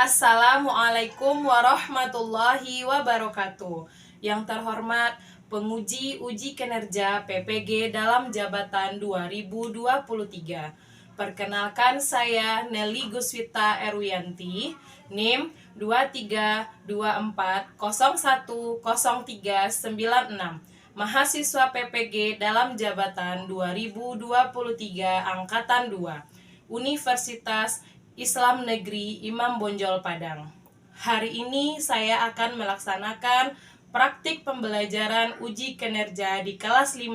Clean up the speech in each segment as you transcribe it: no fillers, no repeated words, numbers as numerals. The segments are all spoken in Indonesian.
Assalamualaikum warahmatullahi wabarakatuh. Yang terhormat penguji uji kinerja PPG dalam jabatan 2023. Perkenalkan, saya Nelly Guswita Erwianti, NIM 2324010396, mahasiswa PPG dalam jabatan 2023 angkatan 2, Universitas Islam Negeri Imam Bonjol Padang. Hari ini saya akan melaksanakan praktik pembelajaran uji kinerja di kelas 5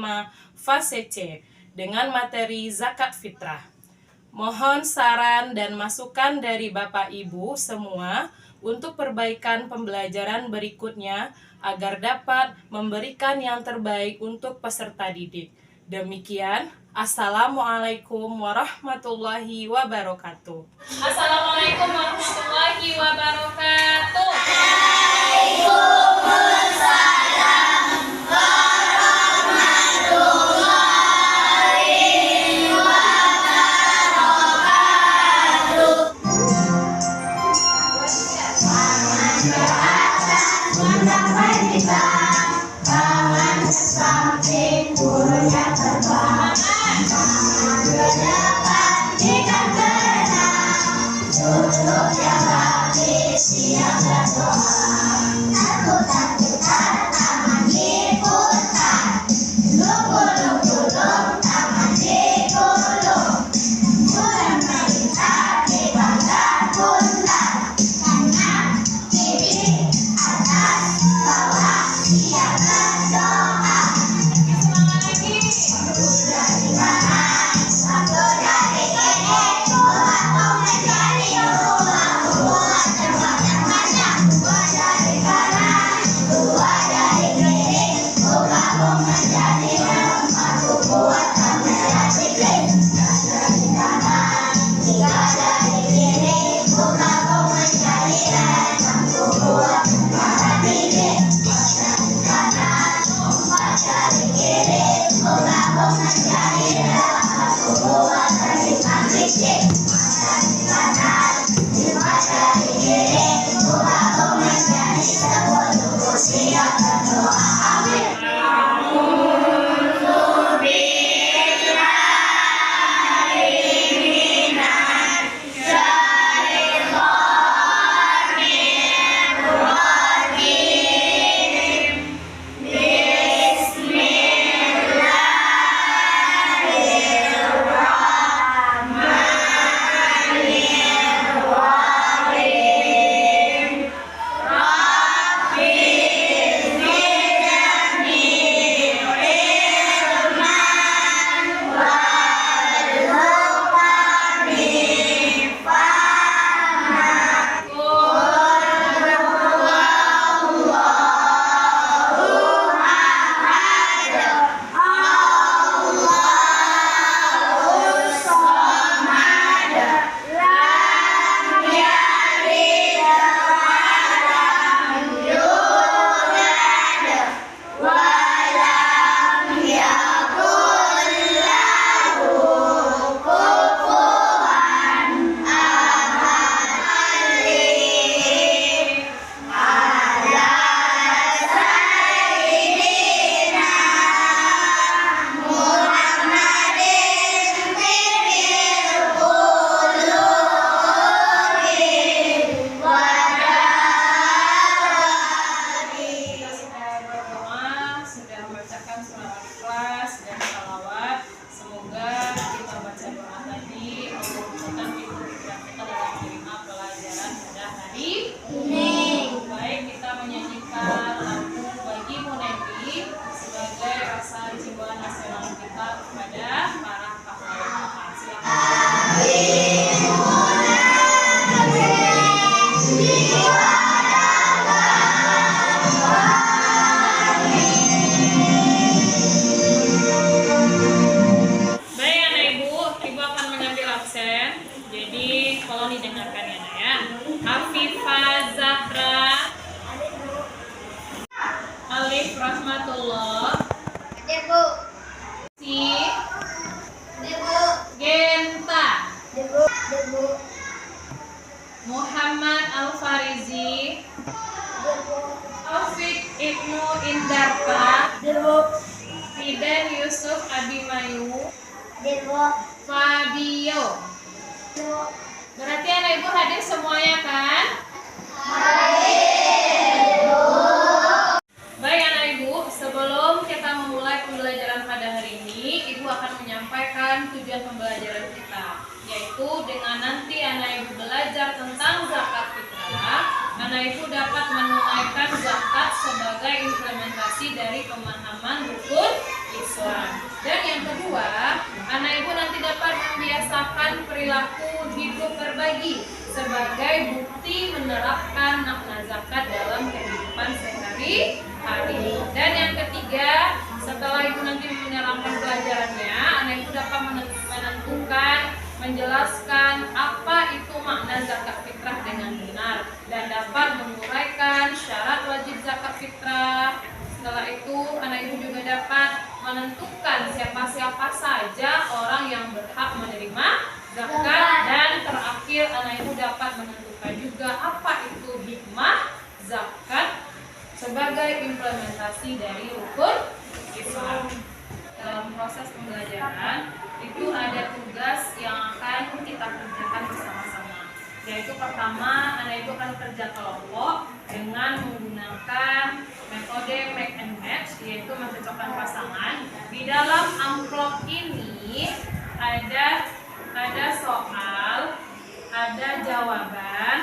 fase C dengan materi zakat fitrah. Mohon saran dan masukan dari Bapak Ibu semua untuk perbaikan pembelajaran berikutnya agar dapat memberikan yang terbaik untuk peserta didik. Demikian, Assalamualaikum warahmatullahi wabarakatuh. Assalamualaikum warahmatullahi wabarakatuh. Waalaikumsalam warahmatullahi wabarakatuh. Mencapai kita, tangan samping gurunya terbang. Berdepan ikan berenang, duduk yang rapi siap berdoa. Takut-takutan tangan diputar, lupul-lupul tangan digulung. Bulan melintang di bangga bulan, kanan kiri atas bawah siap berdoa. Satu dari kanan, satu dari kiri, Tuhanku menjadi dua terbang yang panjang. Dua dari kanan, dua dari kiri, Tuhanku menjadi lemparku buat kamera siklik. Tiga dari kanan, tiga dari kiri, Tuhanku menjadi lemparku buat kamera bidik. Empat dari kanan, empat dari kiri, Tuhanku menjadi lemparku buat berikan listrik. Lima dari kanan, lima dari kiri, Tuhanku menjadi sepuluh kursi yang berdoa. Amin. Rahmatullah. Hadir, Bu. Si Hadir, Bu. Genta. Hadir, Bu. Hadir, Bu. Muhammad Al-Farizi, Taufik Ibnu Indarta, Fidan Yusuf Abimayu, Fabio. Berarti anak ibu hadir semuanya kan? Baik anak ibu, sebelum kita memulai pembelajaran pada hari ini, ibu akan menyampaikan tujuan pembelajaran kita, yaitu dengan nanti anak ibu belajar tentang zakat fitrah, anak ibu dapat menunaikan zakat sebagai implementasi dari pemahaman rukun Islam. Dan yang kedua, anak ibu nanti dapat membiasakan perilaku hidup berbagi sebagai bukti menerapkan makna zakat dalam kehidupan sehari-hari. Dan yang ketiga, setelah ibu nanti menerapkan pelajarannya, anak ibu dapat menentukan, menjelaskan apa itu makna zakat fitrah dengan benar dan dapat menguraikan syarat wajib zakat fitrah. Setelah itu, anak ibu juga dapat menentukan siapa-siapa saja orang yang berhak menerima zakat, dan terakhir anak ibu dapat menentukan juga apa itu hikmah zakat sebagai implementasi dari rukun Islam. Dalam proses pembelajaran itu ada tugas yang akan kita kerjakan bersama-sama, yaitu pertama, anak ibu akan kerja kelompok dengan menggunakan metode make and match, yaitu mencocokkan pasangan. Di dalam amplop ini ada soal, ada jawaban,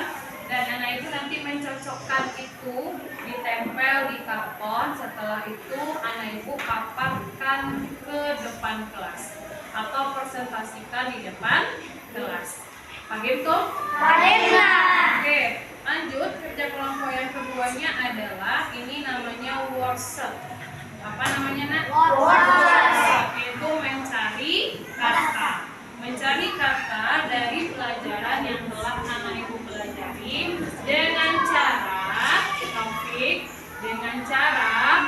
dan anak ibu nanti mencocokkan itu, ditempel di karton. Setelah itu anak ibu paparkan ke depan kelas atau presentasikan di depan kelas. Paham tuh? Oke, lanjut. Kerja kelompok yang keduanya adalah ini namanya workshop. Apa namanya, Nak? Workshop. Itu mencari kata. Mencari kata dari pelajaran yang telah anak ibu pelajari dengan cara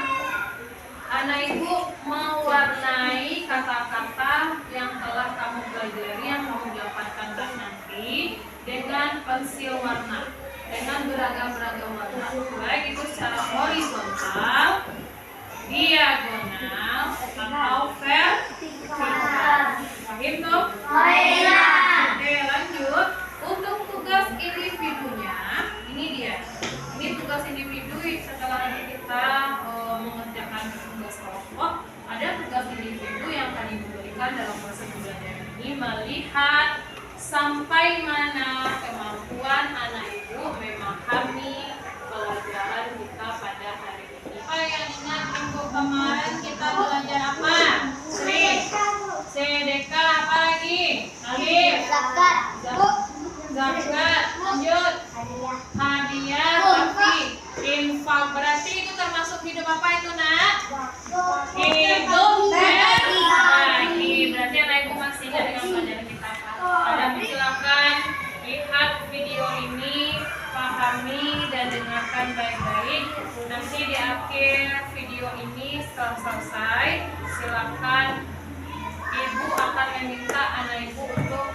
anak ibu mewarnai kata-kata yang telah kamu pelajari, yang kamu dapatkan nanti dengan pensil warna, dengan beragam-beragam warna, baik itu secara horizontal, diagonal, atau vertikal. Paham tuh? Oke, lanjut. Untuk tugas individunya, ini dia. Ini tugas individu. Setelah kita mengerjakan tugas kelompok, ada tugas individu yang akan diberikan dalam proses pembelajaran ini, melihat sampai mana kemampuan anak ibu memahami pelajaran kita pada hari ini. Apa yang ingat minggu kemarin kita belajar apa? CDK, apa lagi? Alif, zakat, lanjut, hadiah, tapi infak. Berarti itu termasuk hidup apa itu, Nak? Hidup berbagi. Berarti anak ibu masih ingat dengan pelajaran kita apa? Ada, silakan lihat video ini, pahami dan dengarkan baik-baik. Nanti di akhir video ini setelah selesai, silakan ibu akan meminta anak ibu untuk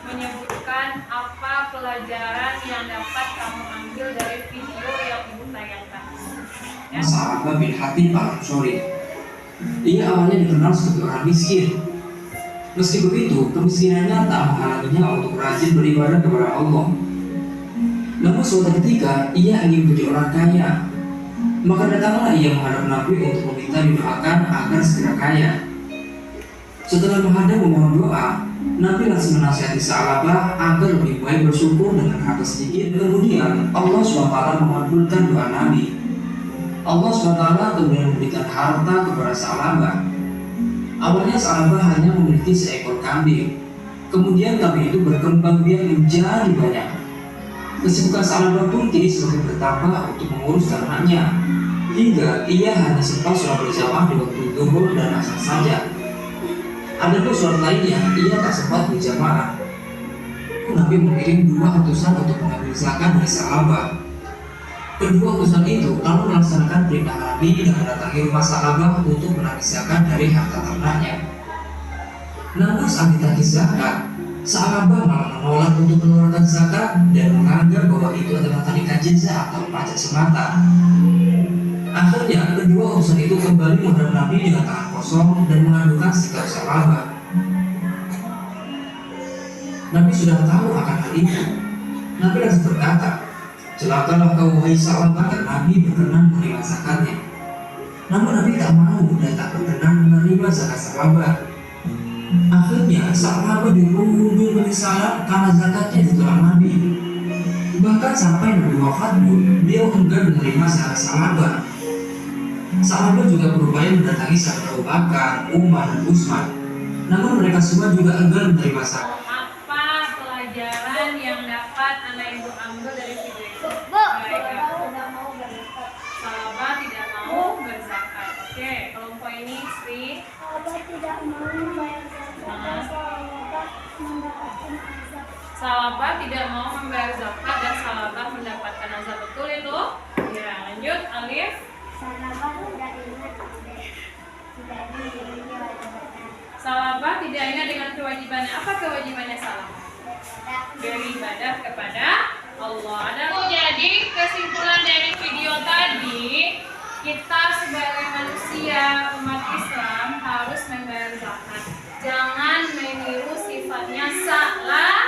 menyebutkan apa pelajaran yang dapat kamu ambil dari video yang ibu tayangkan. Ya? Sa'labah bin Hatib al-Ansori. Ia awalnya dikenal sebagai orang miskin. Meski begitu, kemiskinannya tak menghalanginya untuk rajin beribadah kepada Allah. Namun suatu ketika ia ingin menjadi orang kaya. Maka datanglah ia menghadap Nabi untuk meminta didoakan agar segera kaya. Setelah menghadap memohon doa, Nabi langsung menasihati Sa'labah agar lebih baik bersyukur dengan harta sedikit. Kemudian Allah SWT mengabulkan doa Nabi. Allah SWT kemudian memberikan harta kepada Sa'labah. Awalnya Sa'labah hanya memiliki seekor kambing. Kemudian kambing itu berkembang biak menjadi banyak. Kesibukan Sa'labah pun kini semakin bertambah untuk mengurus ternaknya, hingga ia hanya sempat sholat berjamaah di waktu zuhur dan asar saja. Adapun sholat lainnya, ia tak sempat berjamaah. Nabi mengirim 2 utusan untuk mengambil zakat dari Sa'labah. Kedua utusan itu lalu melaksanakan perintah Nabi dan mendatangi rumah Sa'labah untuk menagih zakat dari harta ternaknya. Namun saat ditagih zakat, Sahabat malah menolak untuk mengeluarkan zakat dan menganggap bahwa itu adalah tarikat jizya atau pajak semata. Akhirnya, kedua urusan itu kembali menghadap Nabi dengan tangan kosong dan mengadukan sikap sahabat. Nabi sudah tahu akan hal itu. Nabi langsung berkata, "Celakalah kau wahai sahabat," dan Nabi berkenan menerima zakatnya. Namun Nabi tak mau dan tak berkenan menerima zakat sahabat. Akhirnya sahabat dirundung penyesalan karena zakatnya ditolak Nabi. Bahkan sampai Nabi wafat pun beliau enggan menerima zakat sahabat. Sahabat juga berupaya mendatangi sahabat Abu Bakar, Umar, dan Utsman. Namun mereka semua juga enggan menerima zakat. Apa pelajaran yang dapat anak ibu ambil dari video itu? Bu, Baik, Bapak tidak mau berzakat. sahabat tidak mau berzakat. Oke, kelompok ini Sri. Bapak tidak mau membayar zakat dan sahabat mendapatkan azab. Sahabat tidak mau membayar zakat dan sahabat mendapatkan azab. Betul itu? Ya, lanjut Alif. Sahabat tidak ingat dengan kewajiban. Sahabat tidak ingat dengan kewajibannya. Apa kewajibannya sahabat? Beribadah kepada Allah. Jadi kesimpulan dari video tadi, kita sebagai manusia umat Islam harus membayar zakat. Jangan meniru sifatnya sahabat.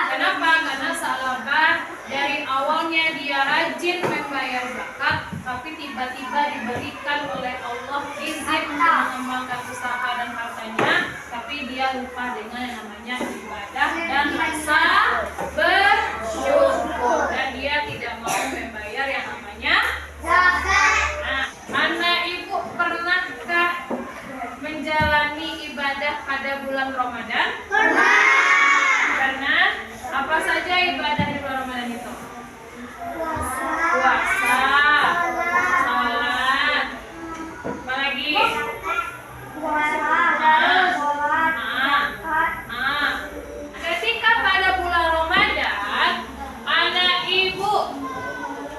Kenapa? Karena sahabat dari awalnya dia rajin membayar zakat, tapi tiba-tiba diberikan oleh Allah izin untuk mengembangkan usaha dan hartanya, tapi dia lupa dengan yang namanya ibadah dan rasa bersyukur, dan dia tidak mau membayar yang namanya Zakat. Nah, anak ibu pernahkah menjalani ibadah pada bulan Ramadan? Pernah. Apa saja ibadah di bulan Ramadan itu? Puasa, salat, apa lagi? Ketika pada bulan Ramadan, anak ibu,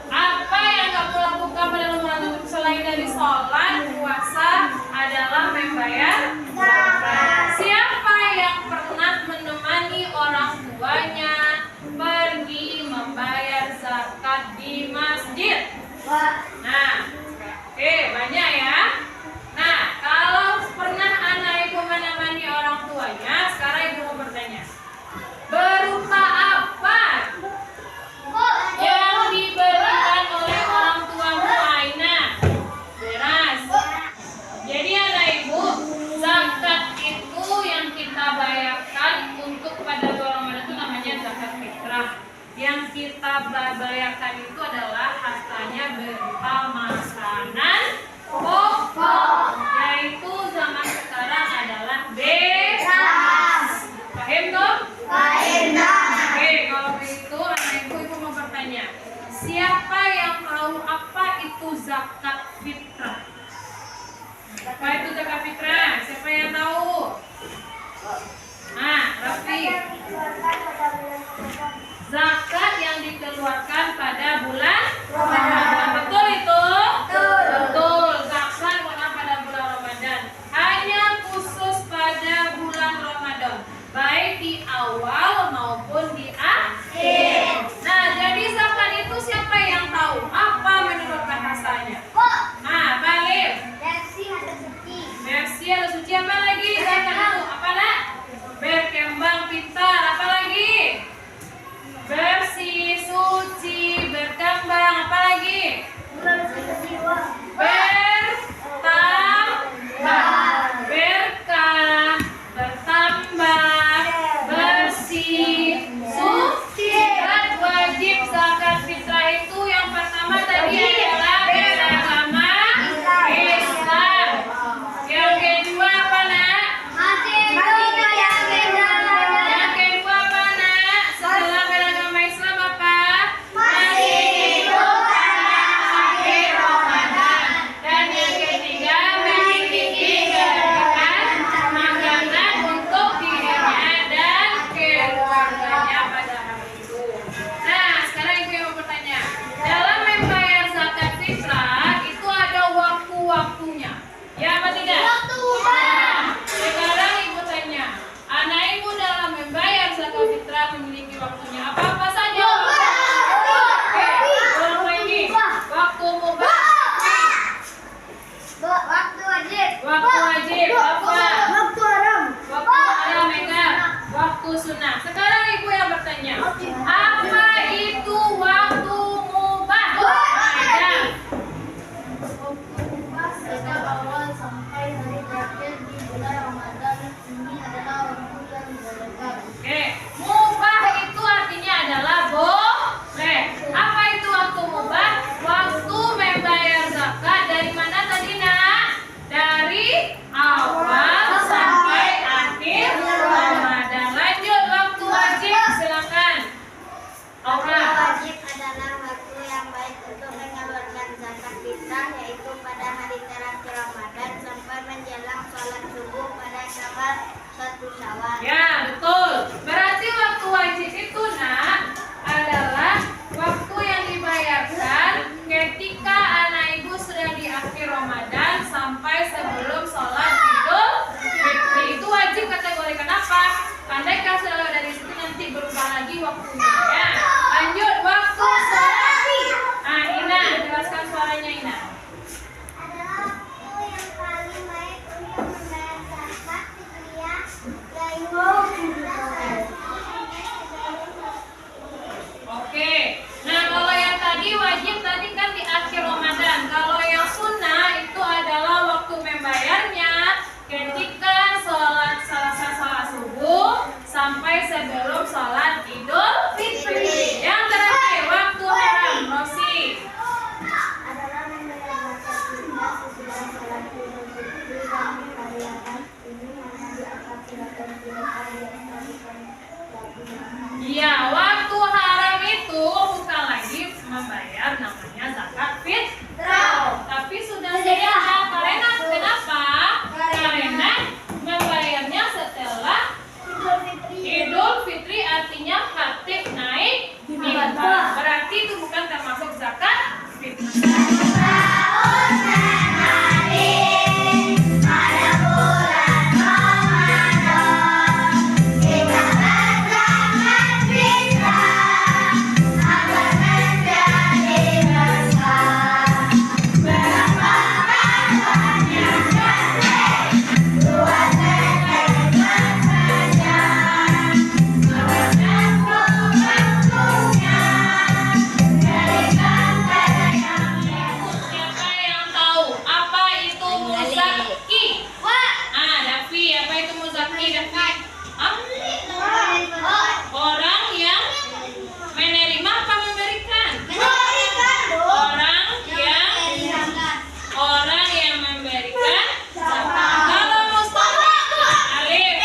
apa yang kamu lakukan pada bulan Ramadan selain dari sholat, puasa adalah membayar zakat. Siapa yang pernah menemani orang tuanya pergi membayar zakat di masjid? Nah, oke, banyak ya. Nah, kalau pernah anak ibu menemani orang tuanya, sekarang ibu mau bertanya, berupa apa yang diberikan oleh orang tuamu? Aina, beras. Jadi anak ibu, zakat itu yang kita bayarkan untuk pada bulan Ramadan itu namanya zakat fitrah. Yang kita bayarkan itu adalah hartanya berupa makanan pokok, yaitu zaman sekarang adalah beras. Paham dong? Oke, kalau begitu anak ibu mau bertanya, siapa yang tahu apa itu zakat fitrah? Apa itu zakat fitrah? Siapa yang tahu? Nah, Raffi. Zakat yang dikeluarkan pada bulan Ramadan. Betul itu? berubah lagi waktunya ya. Lanjut waktu sholat. Nah, Ina, jelaskan suaranya Ina. adalah waktu yang paling baik untuk membayar zakat fitriyah, yaitu Oke. Nah, kalau yang tadi wajib tadi kan di akhir Ramadan. Kalau yang sunnah itu adalah waktu membayarnya ketika sholat selesai sholat subuh sampai sebelum sholat Idul Fitri. Yang terakhir waktu haram, Rosi. adalah membayar zakat fitriyah sesudah sholat Idul Fitri dan mengkaryakan ini mana di atas silakan hari yang Iya, waktu haram itu bukan lagi membayar namanya zakat fitrah, tapi sudah sedekah. Karena kenapa? Karena membayarnya setelah Idul Fitri, artinya khatib naik mimbar. Berarti itu bukan termasuk zakat fitrah. Siapa yang tahu apa itu muzaki? Ah, Davi, apa itu muzaki, Davi? Hah? Orang yang menerima apa memberikan? Orang yang memberikan zakat. Kalau mustahik, alif.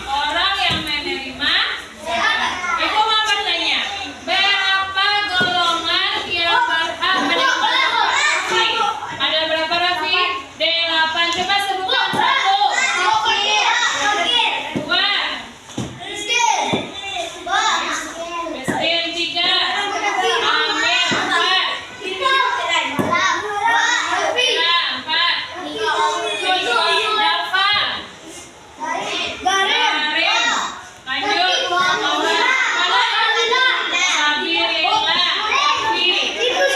Orang yang menerima zakat. Ibu mau bertanya, berapa golongan yang berhak menerima zakat? Ada berapa, Raffi? 8. Coba sebutkan 1, 2, Mestin 3, Amir 4, Ira 4, Dafa, Garim, lanjut,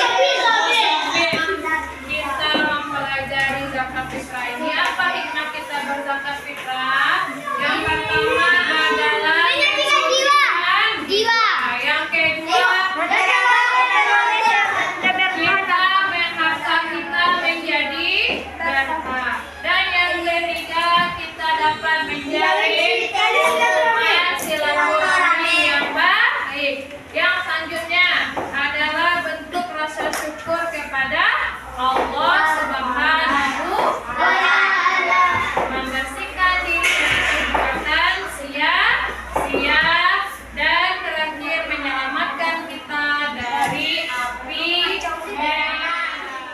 Sabirillah, kita mempelajari zakat fitrah ini. Apa hikmah kita berzakat fitrah? Yang pertama adalah menyucikan jiwa. Yang kedua, kita harta kita menjadi berkah. Dan yang ketiga, kita dapat menjalin silaturahmi yang baik. Yang selanjutnya adalah bentuk rasa syukur kepada Allah Subhanahu wa Ta'ala, membersihkan diri dari perbuatan sia-sia, dan terakhir menyelamatkan kita dari api neraka.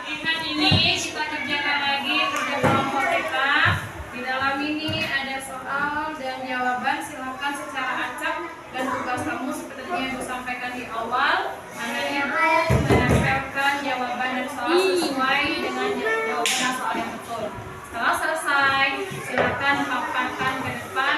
Ingat ini, kita kerjakan lagi kerja kelompok kita. Di dalam ini ada soal dan jawaban. Silakan secara acak, dan tugas kamu seperti yang Ibu sampaikan di awal, Anda itu menempelkan jawaban dan soal sesuai dengan jawaban soal yang betul. Setelah selesai, silakan paparkan ke depan.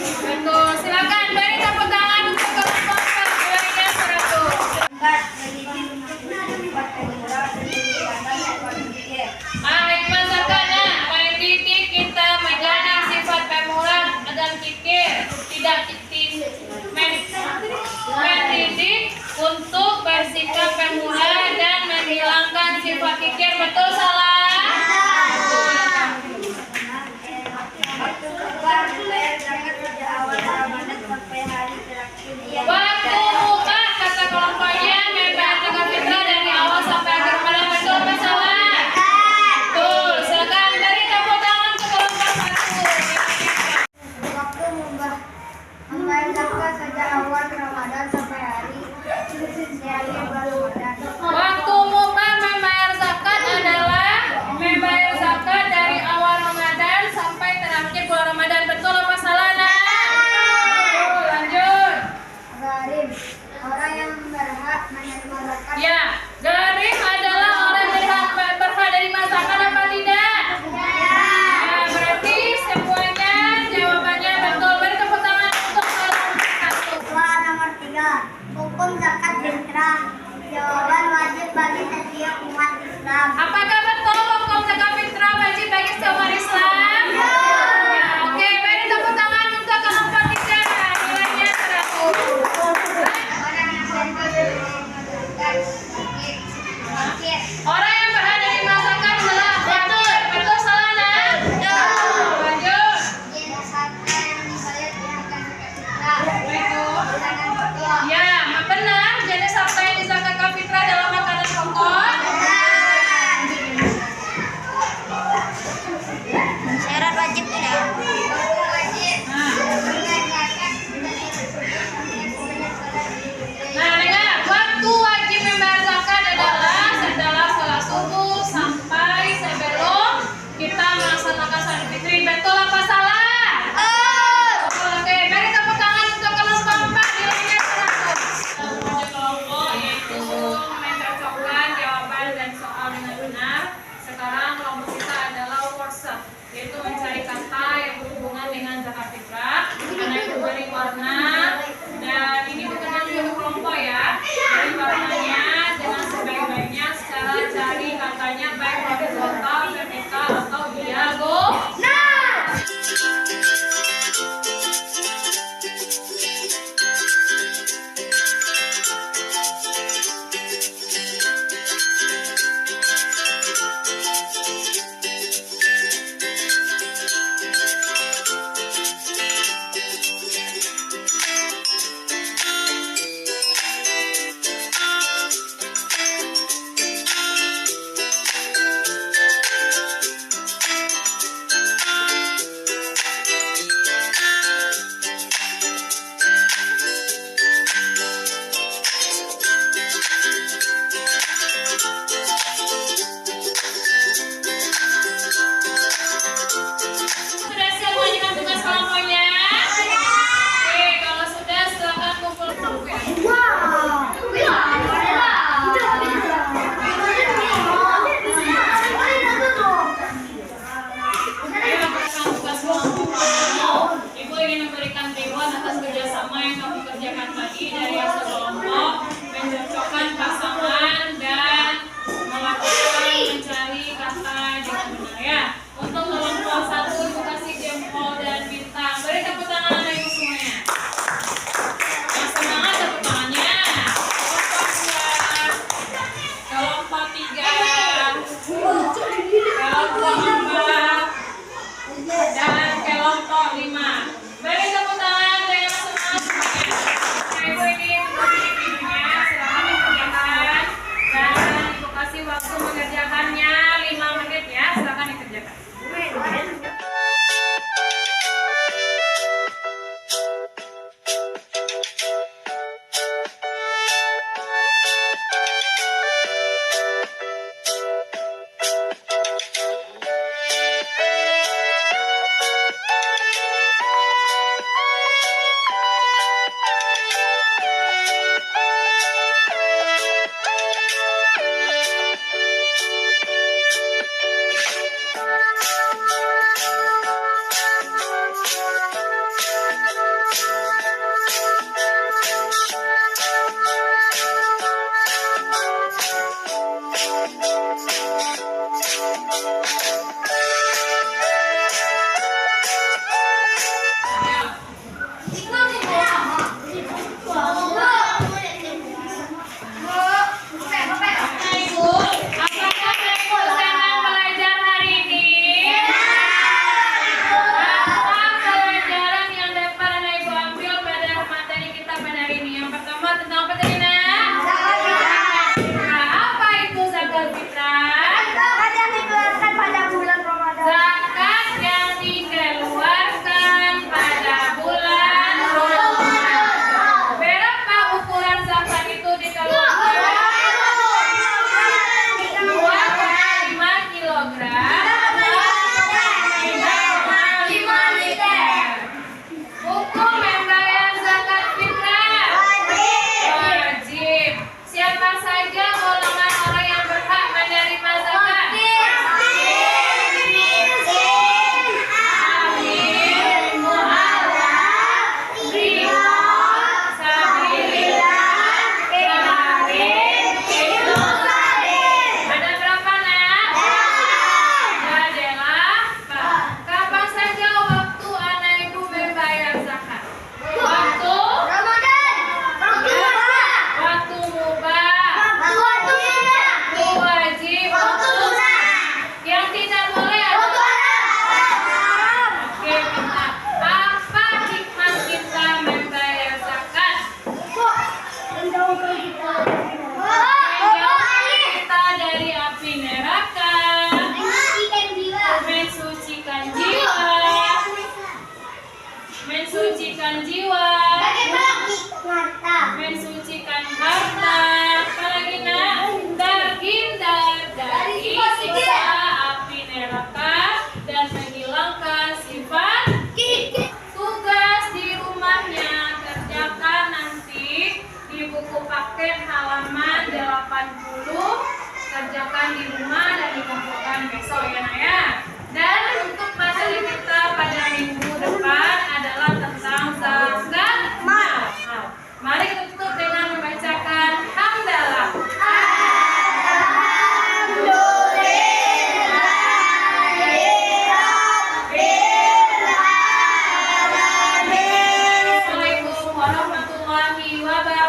Betul, silakan beri tepuk tangan untuk kelompok nilainya 100. Iman Zakana, mendidik kita menjadi sifat pemurah dan kikir, tidak mendidik untuk bersikap pemurah dan menghilangkan sifat kikir. Betul salah? Waktu muka kata kelompoknya membayar zakat fitrah dari awal sampai akhir Ramadan. Betul apa salah? Betul. Silakan beri tepuk tangan untuk kelompok 1. Waktu membayar zakat sejak awal Ramadan sampai hari bulan Ramadan. Waktu muka membayar zakat adalah membayar zakat dari awal Ramadan sampai terakhir bulan Ramadan. Betul apa salah, Nak? Betul. Lanjut. Gharib, orang yang berhak menerima zakat. Ya, gharib adalah orang yang berhak menerima zakat apa tidak? Ya, berarti semuanya jawabannya betul. Beri tepuk tangan untuk kelompok 1. Soal nomor 3, hukum zakat fitrah. Jawaban wajib bagi setiap umat Islam. Apakah betul hukum zakat fitrah wajib bagi setiap umat Islam? Ya, oke. Beri tepuk tangan untuk kelompok 3. Nilainya 100. Orang yang Orang yang berhak menerima zakat adalah betul. Betul salah, Nak? Lanjut. Ya, benar. Jenis harta yang dizakatkan fitrah dalam makanan pokok. syarat wajib tidak? Nah, dengar. Waktu wajib membayar zakat adalah setelah sholat subuh sampai sebelum kita melaksanakan sholat fitri. Betul apa salah? Oke, beri tepuk tangan untuk kelompok 4. Nilainya 100. Lanjut kelompok yaitu mencocokkan jawaban dan soal dengan benar. Sekarang kelompok kita adalah workshop, yaitu mencari kata yang berhubungan dengan zakat fitrah. Karena itu beri warna, dan ini berkenan juga untuk kelompok ya. Beri warnanya dengan sebaik-baiknya secara cari katanya baik horizontal, vertikal atau diagonal. Sudah siap menunjukkan tugas kelompoknya? Oke, kalau sudah silakan kumpul kelompok. Ibu ingin memberikan reward atas kerjasama yang kamu kerjakan tadi dari hasil kelompok, mencocokkan pasangan dan melakukan mencari kata dengan benar ya. Untuk kelompok 1 ibu kasih jempol dan bintang. Beri tepuk tangan anak ibu semuanya. Yang semangat tepuk tangannya. Kelompok 2, kelompok 3, kelompok 4, dan kelompok 5. Beri tepuk tangan dengan semangat semuanya. Nah, ibu ini untuk videonya, silakan mensucikan jiwa, mensucikan harta, apalagi nak, terhindar dari siksa api neraka dan menghilangkan sifat tugas di rumahnya. Kerjakan nanti di buku paket halaman 80, kerjakan di rumah dan dikumpulkan besok ya nak ya. Dan untuk materi kita pada minggu depan adalah tentang zakat mal. Mari kita tutup dengan membacakan hamdalah. Assalamualaikum warahmatullahi wabarakatuh.